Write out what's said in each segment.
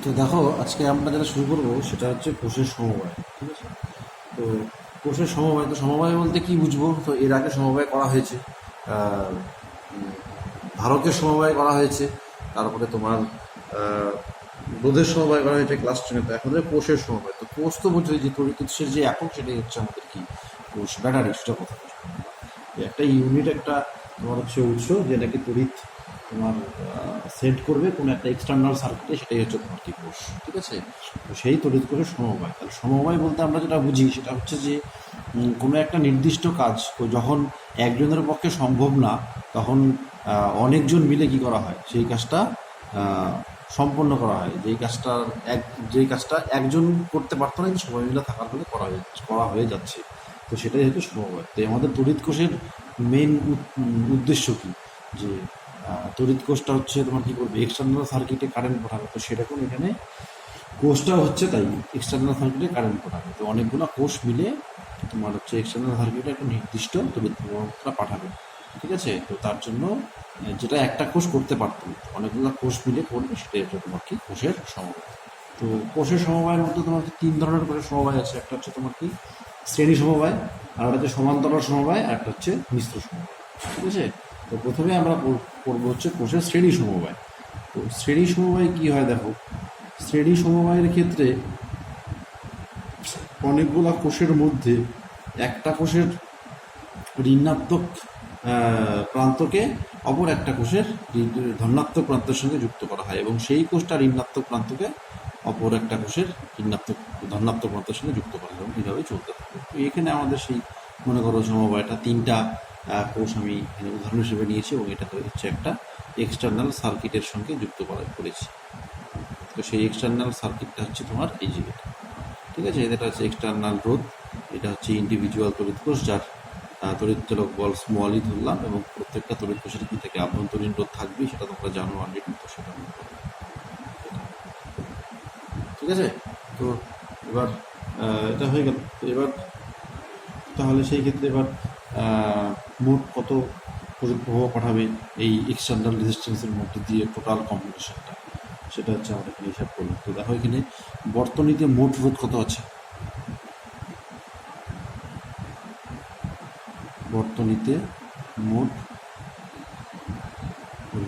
তো দেখো, আজকে আমরা যেটা শুরু করবো সেটা হচ্ছে কোষের সমবায়। ঠিক আছে? তো কোষের সমবায়, তো সমবায় বলতে কি বুঝবো? তো এর আগে সমবায় করা হয়েছে, আহ, উম, ধারকের সমবায় করা হয়েছে, তারপরে তোমার আহ, রোধের সমবায় করা হয়েছে ক্লাস 10-এ। তো এখন হচ্ছে কোষের সমবায়। তো কোষ তো বোঝোই, যে তড়িৎ উৎসের যে একক সেটাই হচ্ছে আমাদের কি কোষ, ব্যাটারি, সেটা কথা বলছি। একটা ইউনিট, একটা তোমার হচ্ছে উৎস যেটাকে তড়িৎ তোমার সেট করবে কোনো একটা এক্সটার্নাল সার্কিটে, সেটাই হচ্ছে তোমার কি কোষ। ঠিক আছে? তো সেই তড়িৎ কোষের সমবায়। তাহলে সমবায় বলতে আমরা যেটা বুঝি সেটা হচ্ছে যে কোনো একটা নির্দিষ্ট কাজ তো যখন একজনের পক্ষে সম্ভব না, তখন অনেকজন মিলে কি করা হয়, সেই কাজটা আহ, সম্পন্ন করা হয়। যেই কাজটা একজন করতে পারতো না, কিন্তু সবাই মিলে থাকার ফলে করা হয়ে যাচ্ছে। তো সেটাই হচ্ছে সমবায়। তো আমাদের তড়িৎ কোষের মেন উদ্দেশ্য কি, যে তড়িৎ কোষটা হচ্ছে তোমার কি করবে, এক্সটার্নাল সার্কিটে কারেন্ট পাঠাবে। তো সেরকম এখানে কোষটাও হচ্ছে তাই, এক্সটার্নাল সার্কিটে কারেন্ট পাঠাবে। তো অনেকগুলো কোষ মিলে তোমার হচ্ছে এক্সটার্নাল সার্কিটে একটা নির্দিষ্ট তড়িৎ প্রবাহটা পাঠাবে। ঠিক আছে? তো তার জন্য যেটা একটা কোষ করতে পারতো না, অনেকগুলো কোষ মিলে করবে, সেটাই হচ্ছে তোমার কি কোষের সমবায়। তো কোষের সমবায়ের মধ্যে তোমার তিন ধরনের কোষের সমবায় আছে। একটা হচ্ছে তোমার কি শ্রেণী সমবায়, আর একটা হচ্ছে সমান্তরাল সমবায়, আর একটা হচ্ছে মিশ্র সমবায়। ঠিক আছে? তো প্রথমে আমরা পড়বো হচ্ছে কোষের শ্রেণী সমবায়। তো শ্রেণী সমবায় কি হয় দেখো, শ্রেণী সমবায়ের ক্ষেত্রে অনেকগুলা কোষের মধ্যে একটা কোষের ঋণাত্মক প্রান্তকে অপর একটা কোষের ধনাত্মক প্রান্তের সঙ্গে যুক্ত করা হয়, এবং সেই কোষটা ঋণাত্মক প্রান্তকে অপর একটা কোষের ধনাত্মক প্রান্তের সঙ্গে যুক্ত করা হয়, এবং এইভাবেই চলতে থাকে। তো এখানে আমাদের সেই মনে করো সমবায়টা তিনটা কোষ আমি এখানে উদাহরণ হিসেবে নিয়েছি, এবং এটা হচ্ছে একটা এক্সটার্নাল সার্কিটের সঙ্গে যুক্ত করেছি। তো সেই এক্সটার্নাল সার্কিটটা হচ্ছে তোমার এই যে এটা। ঠিক আছে? এটা হচ্ছে এক্সটার্নাল রোধ, এটা হচ্ছে ইন্ডিভিজুয়াল তড়িৎ কোষ, যার তড়িৎ চলক বল স্মল ই ধরলাম, এবং প্রত্যেকটা তড়িৎ কোষের কি থেকে আভ্যন্তরীণ রোধ থাকবেই, সেটা তোমরা জানো অলরেডি। তো সেটা ঠিক আছে? তো এবার এটা হয়ে গেল। তো এবার তাহলে সেই ক্ষেত্রে এবার মোট কত তড়িৎ প্রবাহ পাঠাবে এই এক্সটার্নাল রেজিস্ট্যান্সের মধ্যে দিয়ে, টোটাল কম্বিনেশনটা, সেটা হচ্ছে আমরা এখানে হিসাব করলাম। তো দেখো এখানে বর্তনীতে মোট রোধ কত আছে। বর্তনীতে মোট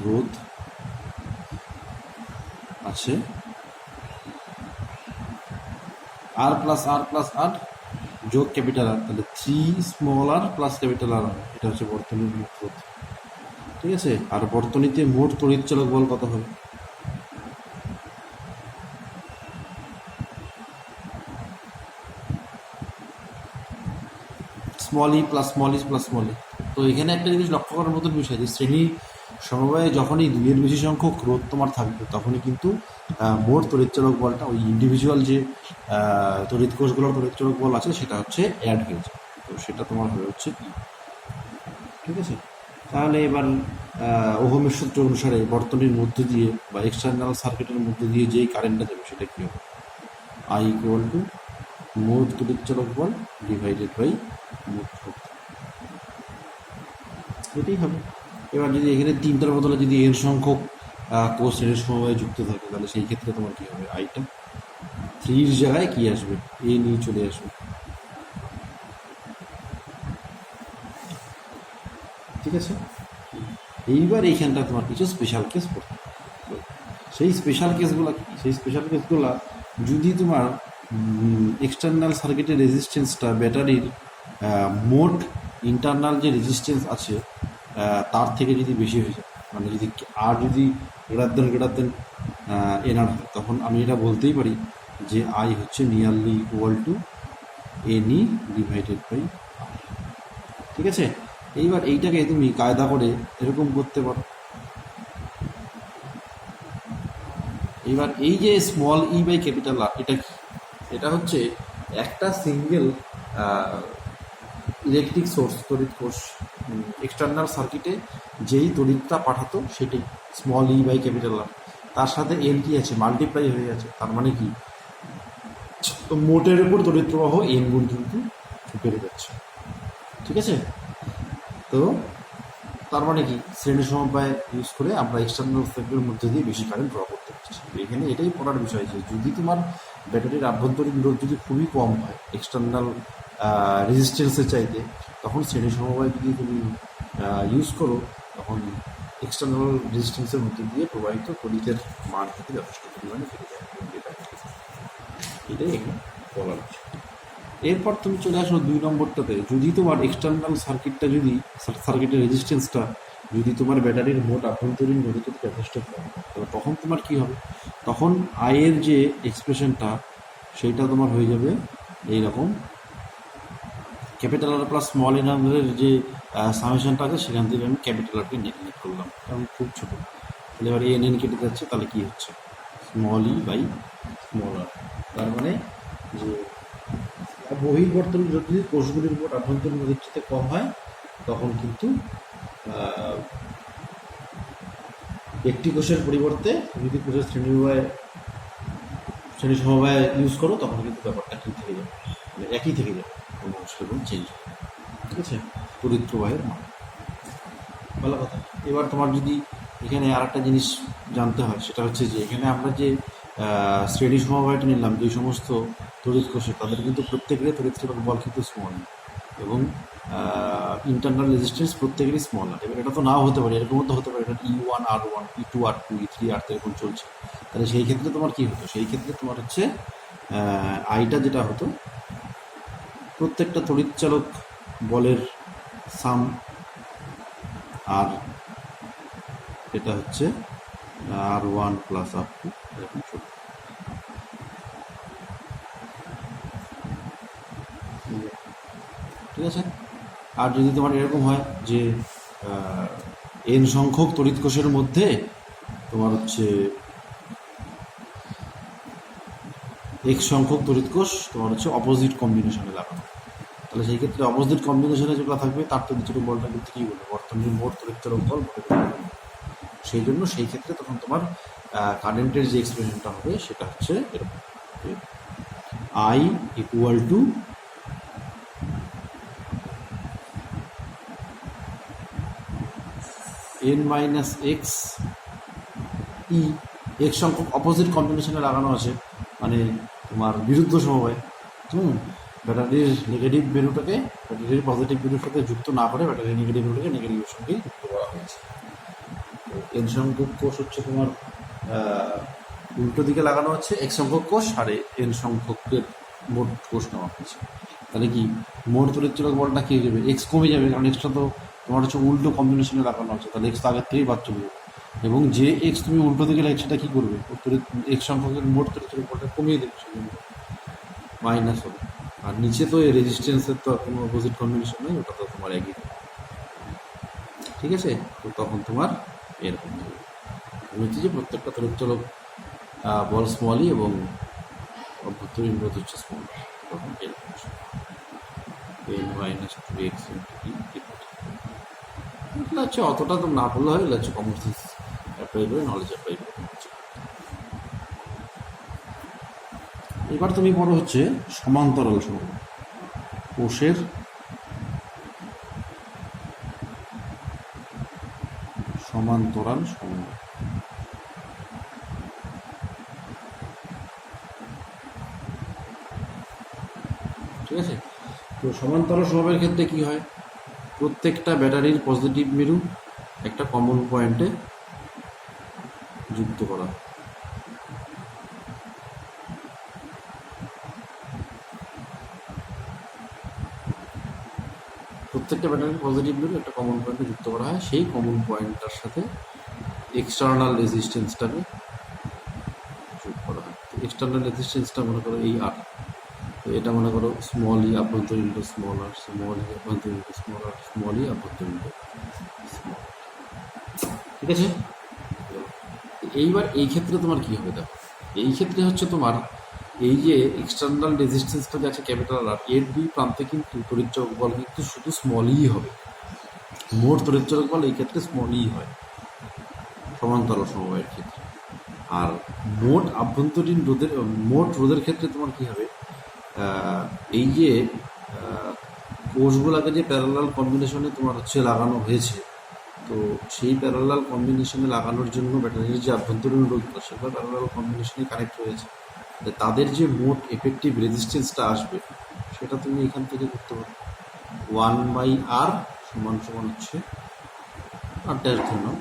রোধ আছে আর প্লাস আর প্লাস আর যোগ ক্যাপিটাল আর, তাহলে 3 স্মল আর প্লাস ক্যাপিটাল আর, এটা হচ্ছে বর্তনীর মোট রোধ। ঠিক আছে? আর বর্তনীতে মোট তড়িৎচালক বল কত হবে? স্মল ই প্লাস স্মল ইস প্লাস স্মল ই। তো এখানে একটা জিনিস লক্ষ্য করার মতন বিষয়, যে শ্রেণী সমবায়ে যখনই দুইয়ের বেশি সংখ্যক রোধ তোমার থাকবে, তখনই কিন্তু মোট তড়িৎচালক বলটা, ওই ইন্ডিভিজুয়াল যে তড়িৎ কোষগুলোর তড়িৎচালক বল আছে, সেটা হচ্ছে অ্যাড হয়ে যায়। তো সেটা তোমার হয়ে হচ্ছে কি। ঠিক আছে? তাহলে এবার ওহমের সূত্র অনুসারে বর্তনীর মধ্য দিয়ে বা এক্সটার্নাল সার্কিটের মধ্য দিয়ে যেই কারেন্টটা যাবে, সেটা কী হবে? আই ইকুয়াল টু মোট তড়িৎচালক বল ডিভাইডেড বাই মোট রোধ। এটাই হবে। এবার যদি এখানে তিনটার বদলে যদি এর সংখ্যক কোষ শ্রেণীর সমবায়ে যুক্ত থাকে, তাহলে সেই ক্ষেত্রে তোমার কী হবে? আইটা 3-র জায়গায় কী আসবে? এ নিয়ে চলে আসবে। ঠিক আছে? এইবার এইখানটা তোমার কিছু স্পেশাল কেস পড়বে। সেই স্পেশাল কেসগুলো কি? সেই স্পেশাল কেসগুলো যদি তোমার এক্সটার্নাল সার্কিটের রেজিস্ট্যান্সটা ব্যাটারির মোট ইন্টারনাল যে রেজিস্ট্যান্স আছে তার থেকে যদি বেশি হয়ে যায়, মানে যদি আর যদি গ্রেটার দেন এনআর হয়, তখন আমি এটা বলতেই পারি যে আই হচ্ছে nearly equal to N E divided by R. ঠিক আছে? এইবার এইটাকে তুমি কায়দা করে এরকম করতে পারো। এবার এই যে small e by capital R, এটা কি? এটা হচ্ছে একটা সিঙ্গেল ইলেকট্রিক সোর্স, তড়িৎ কোষ এক্সটার্নাল সার্কিটে যেই তড়িৎটা পাঠাতো, সেটাই small e by capital R. তার সাথে এন কি আছে? মাল্টিপ্লাই হয়ে আছে। তার মানে কি, তো মোটের উপর তড়িৎ প্রবাহ এন গুণ কিন্তু বেড়ে যাচ্ছে। ঠিক আছে? তো তার মানে কি, শ্রেণী সমবায় ইউজ করে আমরা এক্সটার্নাল সার্কিটের মধ্যে দিয়ে বেশি কারেন্ট ড্র করতে পারছি। এই এখানে এটাই পড়ার বিষয় যে যদি তোমার ব্যাটারির আভ্যন্তরীণ রোধ যদি খুবই কম হয় এক্সটার্নাল রেজিস্ট্যান্সের চাইতে, তখন শ্রেণী সমবায় যদি তুমি ইউজ করো, তখন এক্সটার্নাল রেজিস্ট্যান্সের মধ্যে দিয়ে প্রবাহিত তড়িতের মান কিন্তু যথেষ্ট পরিমাণে ফিরে যায়। এটাই এখানে বলার বিষয়। এরপর তুমি চলে আসো 2 নম্বরটাতে, যদি তোমার এক্সটার্নাল সার্কিটটা যদি সার্কিটের রেজিস্ট্যান্সটা যদি তোমার ব্যাটারির মোট আভ্যন্তরীণ রোধের থেকে যথেষ্ট কম, তখন তোমার কি হবে, তখন আয়ের যে এক্সপ্রেশনটা সেইটা তোমার হয়ে যাবে এইরকম, capital R plus small n এর যে সামেশনটা আছে সেখান থেকে আমি ক্যাপিটাল আরকে নেগলেক্ট করলাম, কারণ খুব ছোটো। তাহলে এবার এন কেটে যাচ্ছে, তাহলে কী হচ্ছে, স্মল ই বাই স্মল আর। তার মানে যে বহির্বর্তন যদি কোষগুলির মোট আভ্যন্তরীণ রোধের চেয়ে কম হয়, তখন কিন্তু একটি কোষের পরিবর্তে যদি কোষের শ্রেণী সমবায় ইউজ করো, তখন কিন্তু ব্যাপারটা কী থেকে যাবে, মানে একই থেকে যাবে, কোনো সেরকম চেঞ্জ হবে। ঠিক আছে, তড়িৎ প্রবাহের মান। ভালো কথা। এবার তোমার যদি এখানে আর একটা জিনিস জানতে হয়, সেটা হচ্ছে যে এখানে আমরা যে শ্রেণী সমবায়টা নিলাম যে সমস্ত তড়িৎ কোষে, তাদের কিন্তু প্রত্যেকেরই তড়িৎ চলক বল কিন্তু স্মল, এবং ইন্টারনাল রেজিস্ট্যান্স প্রত্যেকেরই স্মল আর। এবার এটা তো নাও হতে পারে, এরকমও তো হতে পারে এটা E1 R1 E2 R2 E3 R3 এরকম চলছে। তাহলে সেই ক্ষেত্রে তোমার কী হতো, সেই ক্ষেত্রে তোমার হচ্ছে আইটা যেটা হতো, প্রত্যেকটা তড়িৎ চালক বলের সাম, আর এটা হচ্ছে R1 প্লাস R2 এরকম চলবে। ঠিক আছে। আর যদি তোমার এরকম হয় যে এন সংখ্যক তড়িৎ কোষের মধ্যে তোমার হচ্ছে এক্স সংখ্যক তড়িৎ কোষ তোমার হচ্ছে অপোজিট কম্বিনেশনে লাগানো, তাহলে সেই ক্ষেত্রে অপোজিট কম্বিনেশনে যেগুলো থাকবে তার তড়িৎ চলক বলটা কিন্তু কী বলবে, বর্তমানে মোট তড়িৎ চলক বল বলে। সেই জন্য সেই ক্ষেত্রে তখন তোমার কারেন্টের যে এক্সপ্রেশনটা হবে সেটা হচ্ছে এরকম, I equal to N minus x E, x সংখ্যক অপোজিট কম্বিনেশনে লাগানো আছে, মানে তোমার বিরুদ্ধ সমবায়। ব্যাটারির নেগেটিভ বেরুটাকে ব্যাটারির পজিটিভ বেরুর সাথে যুক্ত না করে ব্যাটারির নেগেটিভ বেরুটাকে নেগেটিভের সঙ্গেই যুক্ত করা হয়েছে। এন সংখ্যক কোষ হচ্ছে তোমার উল্টো দিকে লাগানো হচ্ছে এক্স সংখ্যক কোষ, আর এন সংখ্যকের মোট কোষ নেওয়া হয়েছে। তাহলে কি মোট তড়িৎ চলক বলটা কী হয়ে যাবে, এক্স কমে যাবে, কারণ এক্সটা তো তোমার হচ্ছে উল্টো কম্বিনেশনে লাগানো হচ্ছে, তাহলে এক্স তো আগের থেকেই বাদ চলে যাবে। এবং যে এক্স তুমি উল্টো দিকে লাগে সেটা কী করবে, এক্স সংখ্যকের মোট তড়িৎ চলক বলটা কমিয়ে দেবে, সেজন্য মাইনাস হবে। আর নিচে তো এই রেজিস্ট্যান্সের তো আর কোনো অপোজিট কম্বিনেশন নেই, ওটা তো তোমার একই। ঠিক আছে, তো তখন তোমার এরকম হচ্ছে যে প্রত্যেকটা তড়িৎ চলক বল স্মলই এবং অভ্যন্তরীণ রোধ হচ্ছে স্মল, তখন এরকম এন মাইনাস 2x এগুলো হচ্ছে অতটা তো না বললে হয়, এগুলো হচ্ছে কমন সেন্স অ্যাপ্লাই করে, নলেজ অ্যাপ্লাই করে। এবার তুমি পড়ো হচ্ছে সমান্তরাল সমবায়, কোষের সমান্তরাল সমবায়। ঠিক আছে, তো সমান্তরাল সমবায়ের ক্ষেত্রে কি হয়, প্রত্যেকটা ব্যাটারির পজিটিভ মেরু একটা কমন পয়েন্টে যুক্ত করা। প্রত্যেকটা ব্যাটারির পজিটিভ মেরু একটা কমন পয়েন্টে যুক্ত করা হয়, সেই কমন পয়েন্টটার সাথে এক্সটার্নাল রেজিস্ট্যান্সটাকে যোগ করা হয়। তো এক্সটার্নাল রেজিস্ট্যান্সটা মনে করো এই আর, তো এটা মনে করো স্মল ই আভ্যন্তরীণ স্মল আর, স্মল ই আভ্যন্তরীণ স্মল আর, স্মল ই আভ্যন্তরীণ স্মল। ঠিক আছে, এইবার এই ক্ষেত্রে তোমার কী হবে, দেখো এই ক্ষেত্রে হচ্ছে তোমার এই যে এক্সটার্নাল রেজিস্ট্যান্সটা যে আছে ক্যাপিটাল আর, এর দুই প্রান্তে কিন্তু তড়িৎ চলক বল কিন্তু শুধু স্মলই হবে, মোট তড়িৎ চলক বল এই ক্ষেত্রে স্মলই হয় সমান্তরাল সমবায়ের ক্ষেত্রে। আর মোট আভ্যন্তরীণ রোধের মোট রোধের ক্ষেত্রে তোমার কী হবে, এই যে কোষগুলোকে যে প্যারালাল কম্বিনেশনে তোমার হচ্ছে লাগানো হয়েছে, তো সেই প্যারালাল কম্বিনেশনে লাগানোর জন্য ব্যাটারির যে আভ্যন্তরীণ রোধটা সেটা প্যারালাল কম্বিনেশনে কানেক্ট হয়েছে, তাদের যে মোট এফেক্টিভ রেজিস্ট্যান্সটা আসবে সেটা তুমি এখান থেকে করতে পারো। 1/R সমান সমান হচ্ছে আর ড্যাশ ধরে নাও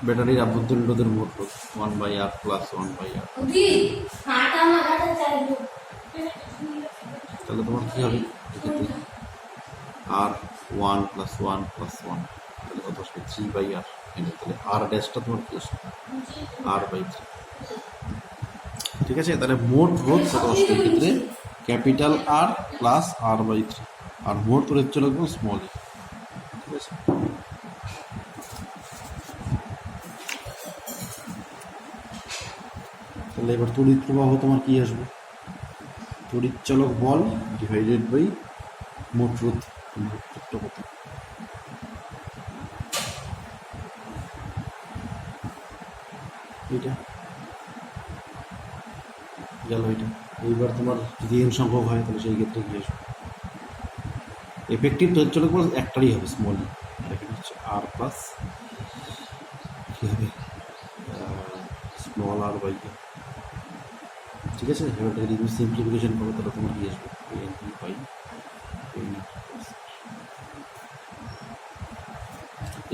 ব্যাটারির আভ্যন্তরীণ রোধের মোট রোধ 1/R প্লাস 1/R। তাহলে তোমার কী হবে এক্ষেত্রে R1 প্লাস 1 প্লাস 1, তাহলে কত আসবে 3/R। তাহলে আর ড্যাশটা তোমার কী আসবে R/3। ঠিক আছে, তাহলে মোট রোধ কত আসবে এক্ষেত্রে ক্যাপিটাল R প্লাস R/3, আর মোট রোধ চলে গেল স্মল ই। ঠিক আছে, তাহলে এবার তড়িৎ প্রবাহ তোমার কি আসবে তড়িৎ চালক বল ডিভাইডেড বাই মোট রোধ। মোট রোধটা কত এটা গেল এটা। এইবার তোমার যদি এন সংখ্যক হয় তাহলে সেই ক্ষেত্রে কি আসবে এফেক্টিভ তড়িৎ চালক বল একটারই হবে স্মল ই, এটা হচ্ছে আর প্লাস কী হবে স্মল আর বাই। ঠিক আছে, এবার যদি তুমি সিম্পলিফিকেশন করো তাহলে তোমার কি আসবে এন বাই এন।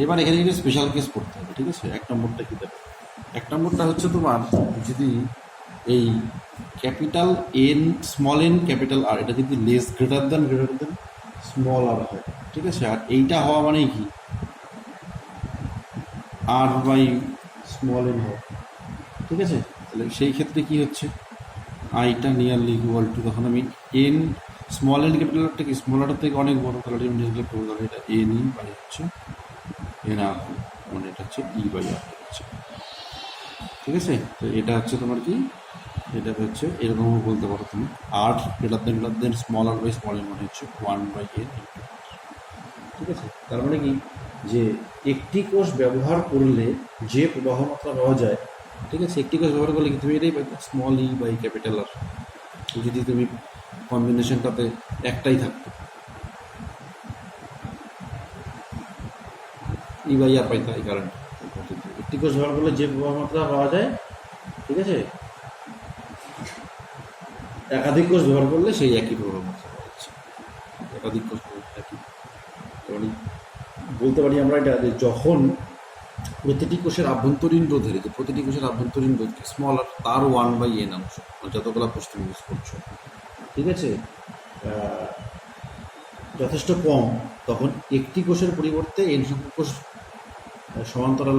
এবার এখানে কিন্তু স্পেশাল কেস করতে হবে। ঠিক আছে, এক নম্বরটা কী দেবে, এক নম্বরটা হচ্ছে তোমার যদি এই capital N small n capital R এটা যদি less greater than small r হয়। ঠিক আছে, আর এইটা হওয়া মানেই কি আর বাই স্মল এন হওয়া। ঠিক আছে, তাহলে সেই ক্ষেত্রে কি হচ্ছে আইটা নিয়ারলি ইকুয়াল টু, তখন আমি এন স্মল এন ক্যাপিটাল আরটা কি স্মল আরটার থেকে অনেক বড়, তাহলে ডিসপ্লে করবো, তাহলে এটা এন ই বাই হচ্ছে এন আর, মানে এটা হচ্ছে ই বাই আর হচ্ছে। ঠিক আছে, তো এটা হচ্ছে তোমার কি এটা হচ্ছে এরকমও বলতে পারো তুমি R greater than small R by small N, মানে হচ্ছে 1/n। ঠিক আছে, তার মানে কি যে একটি কোষ ব্যবহার করলে যে প্রবাহ মাত্রা পাওয়া যায়, ঠিক আছে, একটি কোষ ব্যবহার করলে কি তুমি এটাই পাবে small e by capital R. যদি তুমি কম্বিনেশনটাতে একটাই থাকতো ই বাই আর পাইতা, এই কারণে একটি কোষ ব্যবহার করলে যে প্রবাহ মাত্রা পাওয়া যায়, ঠিক আছে, একাধিক কোষ ব্যবহার করলে সেই একই প্রবাহ মাত্রা পাওয়া যাচ্ছে। একাধিক কোষ একই, মানে বলতে পারি আমরা এটা যে যখন প্রতিটি কোষের আভ্যন্তরীণ রোধের যে প্রতিটি কোষের আভ্যন্তরীণ রোধ স্মল আর তার 1/n অংশ, যতগুলো কোষ তুমি ইউজ করছো, ঠিক আছে, যথেষ্ট কম, তখন একটি কোষের পরিবর্তে এন সংখ্যক কোষ সমান্তরাল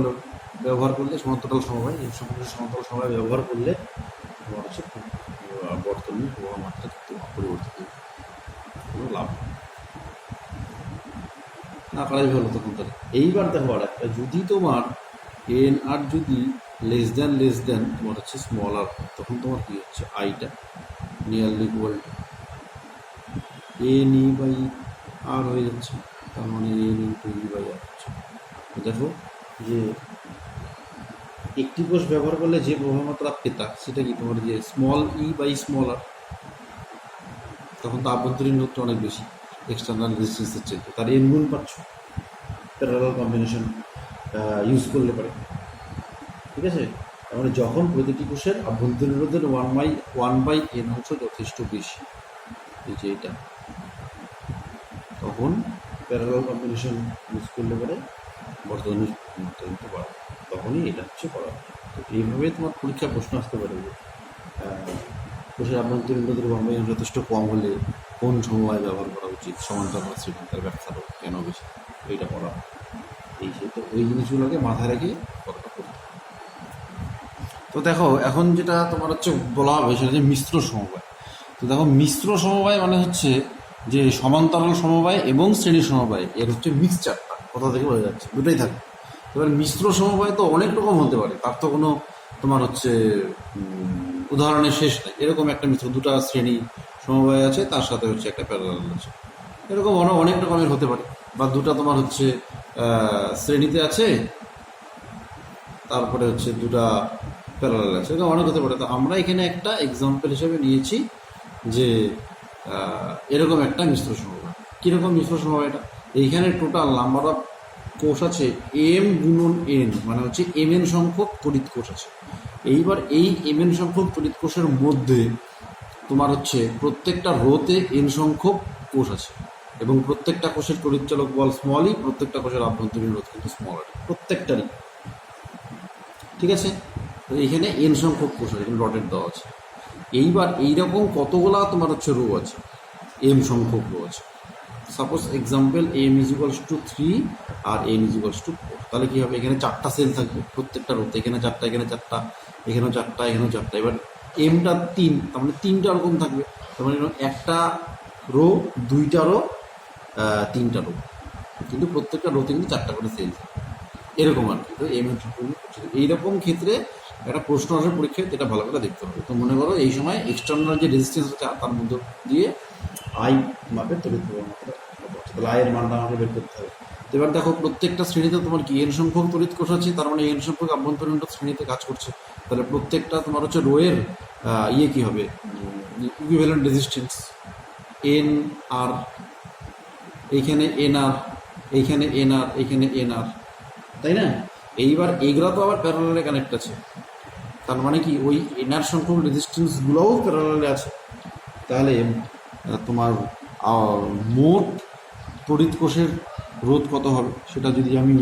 ব্যবহার করলে সমান্তরাল সমবায় এন সংখ্যক কোষের সমান্তরাল সমবায় ব্যবহার করলে তোমার হচ্ছে বর্তমানে প্রবাহ মাত্রা কিন্তু অপরিবর্তিত, কোনো লাভ না করাই ভালো তখন। তাহলে এইবার দেখো আর একটা, যদি তোমার এন আর যদি লেস দেন তোমার হচ্ছে স্মল আর, তখন তোমার কি হচ্ছে আইটা nearly equal to N E by R হয়ে যাচ্ছে, তার মানে N into E by R হচ্ছে। দেখো যে একটি কোষ ব্যবহার করলে যে প্রবাহ মাত্রা পেতা সেটা কি তোমার যে স্মল ই বাই স্মল আর, তখন তো আভ্যন্তরীণ রোধটা অনেক বেশি এক্সটার্নাল রেজিস্ট্যান্সের চাইতে, তার এন গুণ পাচ্ছ প্যারালাল কম্বিনেশন ইউজ করলে পারে। ঠিক আছে, তার মানে যখন প্রতিটি কোষের আভ্যন্তরীণ রোধের 1/n অংশ যথেষ্ট বেশি, এই যে এটা, তখন প্যারালাল কম্বিনেশন ইউজ করলে পরে বর্তমানে মাত্রা কিন্তু বাড়ে, তখনই এটা হচ্ছে করা। তো এইভাবে তোমার পরীক্ষা প্রশ্ন আসতে পারে যে কোষের আভ্যন্তরীণ রোধের 1/n যথেষ্ট কম হলে কোন সমবায় ব্যবহার করা উচিত, সমান্তরাল শ্রেণীর ব্যাখ্যাটা কেন বেশি, এইটা করা। এই তো ওই জিনিসগুলোকে মাথায় রেখে কথাটা করতে। তো দেখো এখন যেটা তোমার হচ্ছে বলা হবে সেটা হচ্ছে মিশ্র সমবায়। তো দেখো মিশ্র সমবায় মানে হচ্ছে যে সমান্তরাল সমবায় এবং শ্রেণী সমবায় এর হচ্ছে মিক্সচারটা কোথা থেকে বোঝা যাচ্ছে, দুটোই থাকে। এবার মিশ্র সমবায় তো অনেক রকম হতে পারে, তার তো কোনো তোমার হচ্ছে উদাহরণের শেষ নেই। এরকম একটা মিশ্র দুটা শ্রেণী সমবায় আছে, তার সাথে হচ্ছে একটা প্যারালাল আছে, এরকম অনেক রকমের হতে পারে। বা দুটা তোমার হচ্ছে শ্রেণীতে আছে, তারপরে হচ্ছে দুটা প্যারালাল আছে, এরকম অনেক হতে পারে। তো আমরা এখানে একটা এক্সাম্পল হিসেবে নিয়েছি যে এরকম একটা মিশ্র সমবায়। কীরকম মিশ্র সমবায়টা, এইখানে টোটাল নাম্বার অফ কোষ আছে এম গুণন এন, মানে হচ্ছে এম এন সংখ্যক তড়িৎ কোষ আছে। এইবার এই এম এন সংখ্যক তড়িৎ কোষের মধ্যে তোমার হচ্ছে প্রত্যেকটা রোতে এন সংখ্যক কোষ আছে, এবং প্রত্যেকটা কোষের তড়িৎচালক বল স্মলই, প্রত্যেকটা কোষের আভ্যন্তরীণ রোধ কিন্তু স্মল আছে প্রত্যেকটারই, ঠিক আছে। তো এখানে এন সংখ্যক কোষ আছে, এখানে ডটেড দেওয়া আছে। এইবার এইরকম কতগুলা তোমার হচ্ছে রো আছে, এম সংখ্যক রো আছে। Suppose example m is equals to 3 আর এন ইজ ইকুয়ালস টু 4, তাহলে কী হবে, এখানে 4টা সেল থাকবে প্রত্যেকটা রোতে, এখানে 4টা, এখানে 4টা, এখানেও 4টা, এখানেও 4টা। এবার এমটা 3, তার মানে 3টা ওরকম থাকবে, তার মানে একটা রো, 2টা রো, 3টা রো, কিন্তু প্রত্যেকটা রোতে কিন্তু 4টা করে সেল থাকবে, এরকম আর কি। তো এম এর এইরকম ক্ষেত্রে একটা প্রশ্ন আসে পরীক্ষায়, এটা ভালো করে দেখতে হবে। তো মনে করো এই সময় এক্সটার্নাল যে রেজিস্ট্যান্স আছে তার মধ্যে দিয়ে আই মাপের তড়িৎ প্রবাহ মাত্রা, তাহলে আয়ের মানটা আমাকে বের করতে হবে। তো এবার দেখো প্রত্যেকটা শ্রেণীতে তোমার কি এন সংখ্যক তড়িৎ কোষ আছে, তার মানে এন সংখ্যক আভ্যন্তরীণ শ্রেণীতে কাজ করছে, তাহলে প্রত্যেকটা তোমার হচ্ছে রোয়ের ইয়ে কী হবে, ইকুইভ্যালেন্ট রেজিস্ট্যান্স এন আর, এইখানে এন আর, এইখানে এন আর, এইখানে এন আর, তাই না। এইবার এগুলো তো আবার প্যারালালে কানেক্ট আছে, তার মানে কি ওই এনআর সংখ্যক রেজিস্ট্যান্সগুলোও প্যারালালে আছে। তাহলে তোমার মোট তড়িৎ কোষের রোধ কত হবে, সেটা যদি আমি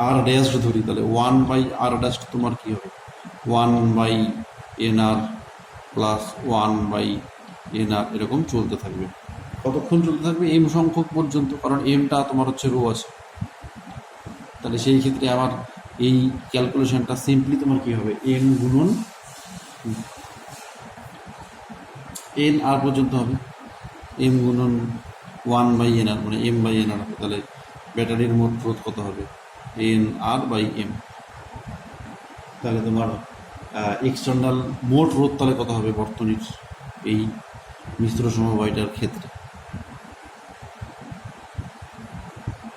আর ড্যাশ ধরি, তাহলে 1/r' তোমার কী হবে, 1/nr প্লাস 1/nr, এরকম চলতে থাকবে। কতক্ষণ চলতে থাকবে, এম সংখ্যক পর্যন্ত, কারণ এমটা তোমার হচ্ছে রো আছে। তাহলে সেই ক্ষেত্রে আমার এই ক্যালকুলেশনটা সিম্পলি তোমার কী হবে, এম গুণন এন আর পর্যন্ত হবে, এম গুণন 1/nr, মানে m/nr হবে। তাহলে ব্যাটারির মোট রোধ কত হবে, nr/m। তাহলে তোমার এক্সটার্নাল মোট রোধ তাহলে কত হবে বর্তনীর এই মিশ্র সমবায়টার ক্ষেত্রে,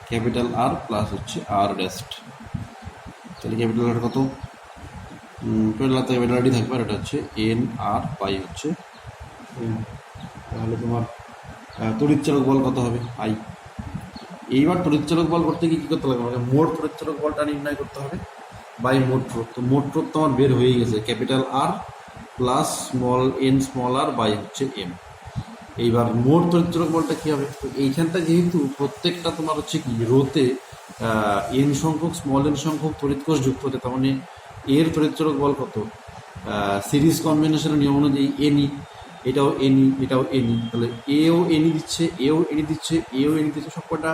ক্যাপিটাল আর প্লাস হচ্ছে আর ড্যাস্ট। তাহলে ক্যাপিটাল আর কত, ক্যাপিটাল আর থেকে ক্যাপিটাল থাকবে, আর এটা হচ্ছে এন আর বাই হচ্ছে এম। তাহলে তোমার তড়িৎচালক বল কত হবে, আই। এইবার তড়িৎচালক বল করতে গিয়ে কী করতে হবে, আমাকে মোট তড়িৎচালক বলটা নির্ণয় করতে হবে বাই মোট রোধ। তো মোট রোধ তোমার বের হয়ে গেছে, capital R plus small n small R by হচ্ছে এম। এইবার মোট তড়িৎচালক বলটা কী হবে, তো এইখানটা যেহেতু প্রত্যেকটা তোমার হচ্ছে কি রোতে এন সংখ্যক স্মল এন সংখ্যক তড়িৎ কোষ যুক্ত হতে, তার মানে এর তড়িৎচালক বল কত, সিরিজ কম্বিনেশনের নিয়ম অনুযায়ী এনই, এটাও এনই, এটাও এনই, তাহলে এও এনই দিচ্ছে, এও এনই দিচ্ছে, এও এনই দিচ্ছে, সবকটা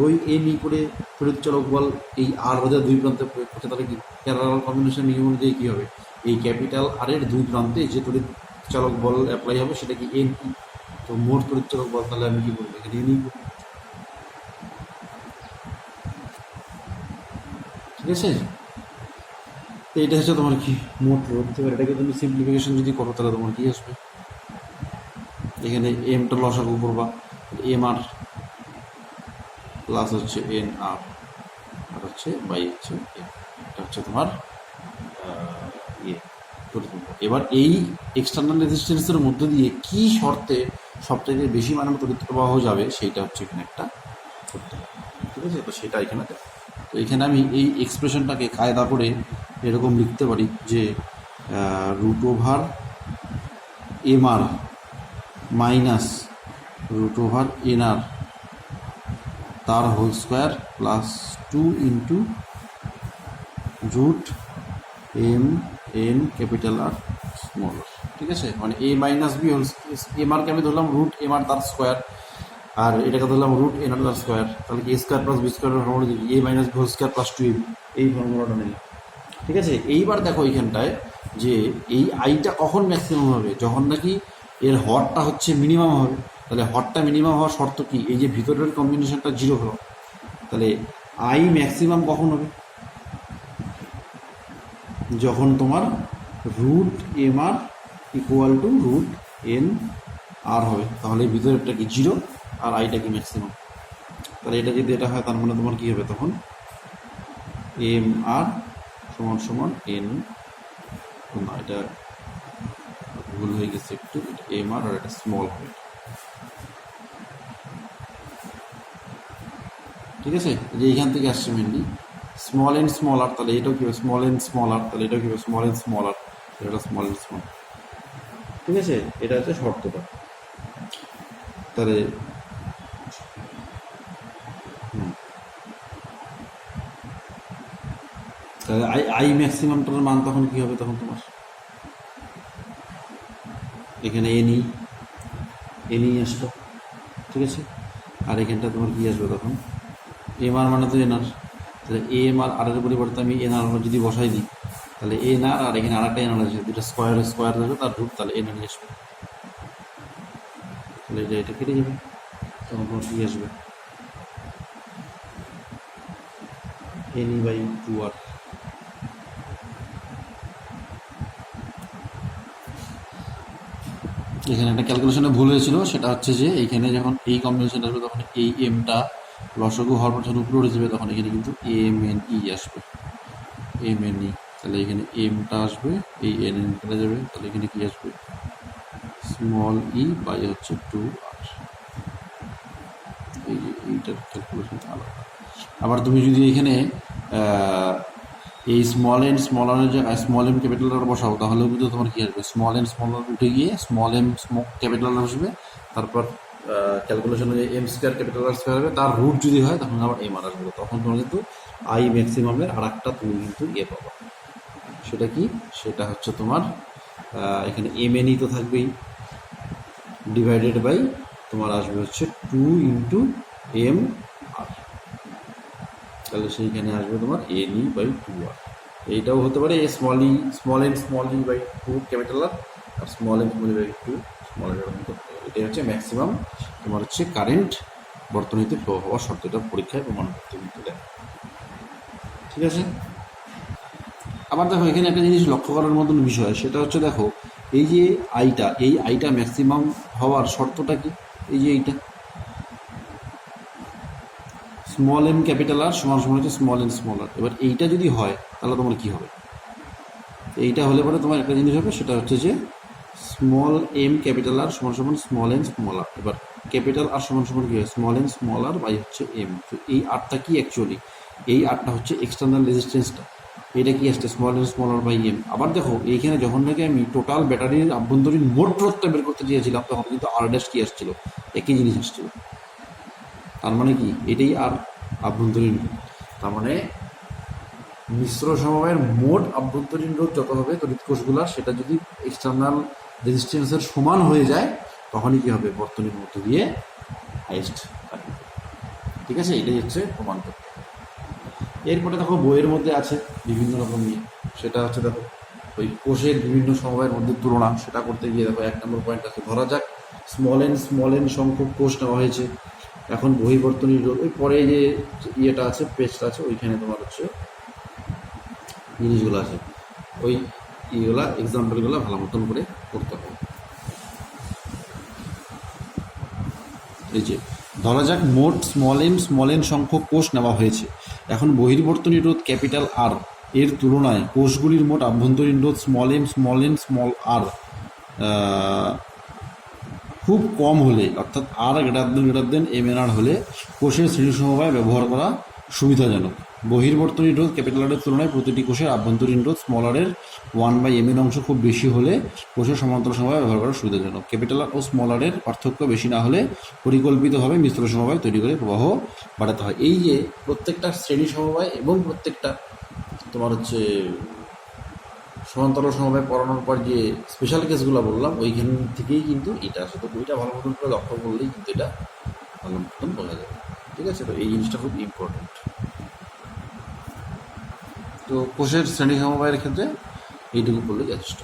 ওই এনই করে তড়িৎচালক বল এই আর রোধের দুই প্রান্তে প্রয়োগ করছে। তাহলে কি প্যারালাল কম্বিনেশন নিয়ম অনুযায়ী কী হবে, এই ক্যাপিটাল আর এর দুই প্রান্তে যে তড়িৎচালক বল অ্যাপ্লাই হবে সেটা কি এন। তো মোট তড়িৎচালক বল তাহলে আমি কি বলবো, এখানে এনই, ঠিক আছে। তো এটা হচ্ছে তোমার কি মোট রোধ। এবার এটাকে তুমি সিম্পলিফিকেশন যদি করো তাহলে তোমার কি আসবে, এখানে এমটা লসাগু করবা, এম আর প্লাস হচ্ছে এন আর, আর হচ্ছে বাই হচ্ছে এম, এটা হচ্ছে তোমার ইয়ে তড়িৎ প্রবাহ। এবার এই এক্সটার্নাল রেজিস্ট্যান্সের মধ্যে দিয়ে কি শর্তে সবথেকে বেশি মানের তড়িৎ প্রবাহ যাবে সেইটা হচ্ছে এখানে একটা করতে হবে, ঠিক আছে। তো সেটা এখানে দেখো, তো এখানে আমি এই এক্সপ্রেশনটাকে কায়দা করে এরকম লিখতে পারি যে √/mr মাইনাস √/nr তার whole square plus 2 into √m/n capital R small R, ঠিক আছে। মানে a মাইনাস বি হোল, এমআরকে আমি ধরলাম √mr তার স্কোয়ার, আর এটাকে ধরলাম √nr তার স্কোয়ার, তাহলে কি a স্কোয়ার প্লাস বি স্কোয়ারের ফর্মুলা দিই, a minus B whole square plus 2m, এই ফর্মুলাটা নিলাম, ঠিক আছে। এইবার দেখো এইখানটায় যে এই আইটা কখন ম্যাক্সিমাম হবে, যখন নাকি এর হরটা হচ্ছে মিনিমাম হবে। তাহলে হরটা মিনিমাম হওয়ার শর্ত কি, এই যে ভিতরের কম্বিনেশনটা 0 হলো, তাহলে আই ম্যাক্সিমাম কখন হবে, যখন তোমার √mr ইকুয়াল টু √nr হবে, তাহলে ভিতরেরটা কি 0 আর আইটা কি ম্যাক্সিমাম। তাহলে এটা যদি এটা হয় তার মানে তোমার কী হবে, তখন mr সমান n, না এটা ভুল হয়ে গেছে একটু, এটা mr আর এটা স্মল হবে, ঠিক আছে, যে এইখান থেকে আসছে মেনলি স্মল এন্ড স্মল আর, তাহলে এটাও কি হবে স্মল এন্ড স্মল আর, তাহলে এটাও কি হবে স্মল এন্ড স্মল আর, এটা স্মল এন্ড স্মল। ঠিক আছে, এটা হচ্ছে শর্তটা। তাহলে তাহলে আই ম্যাক্সিমামটার মান তখন কি হবে, তখন তোমার এখানে এনই আসলো। ঠিক আছে, আর এখানটা তোমার কি আসবে তখন এম আর মানে তো এনআর, তাহলে এম আর আর এর পরিবর্তে আমি এনআর যদি বসাই দিই, তাহলে এনআর আর এখানে আর একটা এনআর আসবে, দুটো স্কোয়ার আসবে তার রুট, তাহলে এনআর আসবে, তাহলে এটা কেটে যাবে, তখন তোমার কি আসবে এনই বাই 2r। এখানে একটা ক্যালকুলেশনে ভুল হয়েছিল, সেটা হচ্ছে যে এইখানে যখন এই কম্বিনেশন আসবে তখন এই এমটা লসগু হওয়ার পর যখন উপরে উঠে যাবে তখন এখানে কিন্তু এম এন ই আসবে, এম এন ই, তাহলে এখানে এমটা আসবে, এই এন এন কেটে যাবে, তাহলে এখানে কি আসবে স্মল ই বাই হচ্ছে 2r। এইটার ক্যালকুলেশন আলাদা। আবার তুমি যদি এখানে এই স্মল এন্ড স্মলারের জায়গায় স্মল এম ক্যাপিটাল আর বসাও, তাহলেও কিন্তু তোমার কী আসবে স্মল এন্ড স্মলার উঠে গিয়ে স্মল এম ক্যাপিটাল আর আসবে, তারপর ক্যালকুলেশন অনুযায়ী m square capital R square হবে, তার রুট যদি হয় তখন আবার এম আর আসবে, তখন তোমার কিন্তু আই ম্যাক্সিমামের আর একটা তুমি কিন্তু পাবা। সেটা কি, সেটা হচ্ছে তোমার এখানে এম এনই তো থাকবেই, ডিভাইডেড বাই তোমার আসবে হচ্ছে 2 ইন্টু এম আর, তাহলে সেইখানে আসবে তোমার এন ই বাই 2r। এইটাও হতে পারে small e by 2 capital R small n small e by 2 small r মতো। এটাই হচ্ছে ম্যাক্সিমাম তোমার হচ্ছে কারেন্ট বর্তনীতে ফ্লো হওয়ার শর্তটা পরীক্ষায় প্রমাণ করতে কিন্তু দেয়। ঠিক আছে, আবার দেখো এখানে একটা জিনিস লক্ষ্য করার মতন বিষয়, সেটা হচ্ছে দেখো এই যে আইটা ম্যাক্সিমাম হওয়ার শর্তটা কি, এই যে এইটা স্মল এম ক্যাপিটাল আর সমান সমান হচ্ছে স্মল এন স্মল আর। এবার এইটা যদি হয় তাহলে তোমার কি হবে, এইটা হলে পরে তোমার একটা জিনিস হবে, সেটা হচ্ছে যে স্মল এম ক্যাপিটাল আর সমান সমান স্মল এন স্মল আর। এবার ক্যাপিটাল আর সমান সমান কি হয় small n small R by হচ্ছে এম। তো এই আরটা কি অ্যাকচুয়ালি, এই আরটা হচ্ছে এক্সটার্নাল রেজিস্ট্যান্সটা, এটা কি আসছে small n small R by M. আবার দেখো এইখানে যখন নাকি আমি টোটাল ব্যাটারির আভ্যন্তরীণ মোট রোধটা বের করতে চেয়েছিলাম তখন কিন্তু আর ড্যাশ কি আসছিল, একই জিনিস আসছিল। তার মানে কি এটাই আর আভ্যন্তরীণ রোধ, তার মানে মিশ্র সমবায়ের মোট আভ্যন্তরীণ রোধ যত হবে তড়িৎ কোষগুলার, সেটা যদি এক্সটার্নাল রেজিস্ট্যান্সের সমান হয়ে যায় তখনই কি হবে বর্তনীর মধ্য দিয়ে হাইয়েস্ট কারেন্ট। ঠিক আছে, এটাই হচ্ছে প্রমাণ করতে। এরপরে দেখো বইয়ের মধ্যে আছে বিভিন্ন রকম নিয়ে, সেটা হচ্ছে দেখো ওই কোষের বিভিন্ন সমবায়ের মধ্যে তুলনা, সেটা করতে গিয়ে দেখো 1 নম্বর পয়েন্ট আছে, ধরা যাক স্মল এন সংখ্যক কোষ নেওয়া হয়েছে। এখন বহির্বর্তনীর রোধ ওই পরে যে ইয়েটা আছে পেজটা আছে ওইখানে তোমার হচ্ছে জিনিসগুলো আছে, ওই ইয়েগুলা এক্সাম্পলগুলো ভালো মতন করে করতে হবে। এই যে ধরা যাক মোট স্মল এন সংখ্যক কোষ নেওয়া হয়েছে। এখন বহির্বর্তনী রোধ ক্যাপিটাল আর এর তুলনায় কোষগুলির মোট আভ্যন্তরীণ রোধ স্মল এন স্মল আর খুব কম হলে, অর্থাৎ আর গ্রেটার দেন এম এন আর হলে কোষের শ্রেণী সমবায় ব্যবহার করা সুবিধাজনক। বহির্বর্তনী রোধ ক্যাপিটাল আরের তুলনায় প্রতিটি কোষের আভ্যন্তরীণ রোধ স্মল আরের 1/m অংশ খুব বেশি হলে কোষের সমান্তরাল সমবায় ব্যবহার করা সুবিধাজনক। ক্যাপিটাল আর ও স্মল আরের পার্থক্য বেশি না হলে পরিকল্পিতভাবে মিশ্র সমবায় তৈরি করে প্রবাহ বাড়াতে হয়। এই যে প্রত্যেকটা শ্রেণী সমবায় এবং প্রত্যেকটা তোমার হচ্ছে সমান্তরাল সমবায় পড়ানোর পর যে স্পেশাল কেসগুলো বললাম ওইখান থেকেই কিন্তু এটা আসে। তো বইটা ভালো মতন করে লক্ষ্য করলেই কিন্তু এটা ভালো মতন বোঝা যাবে। ঠিক আছে, তো এই জিনিসটা খুব ইম্পর্টেন্ট। তো কোষের শ্রেণী সমবায়ের ক্ষেত্রে এইটুকু বললে যথেষ্ট।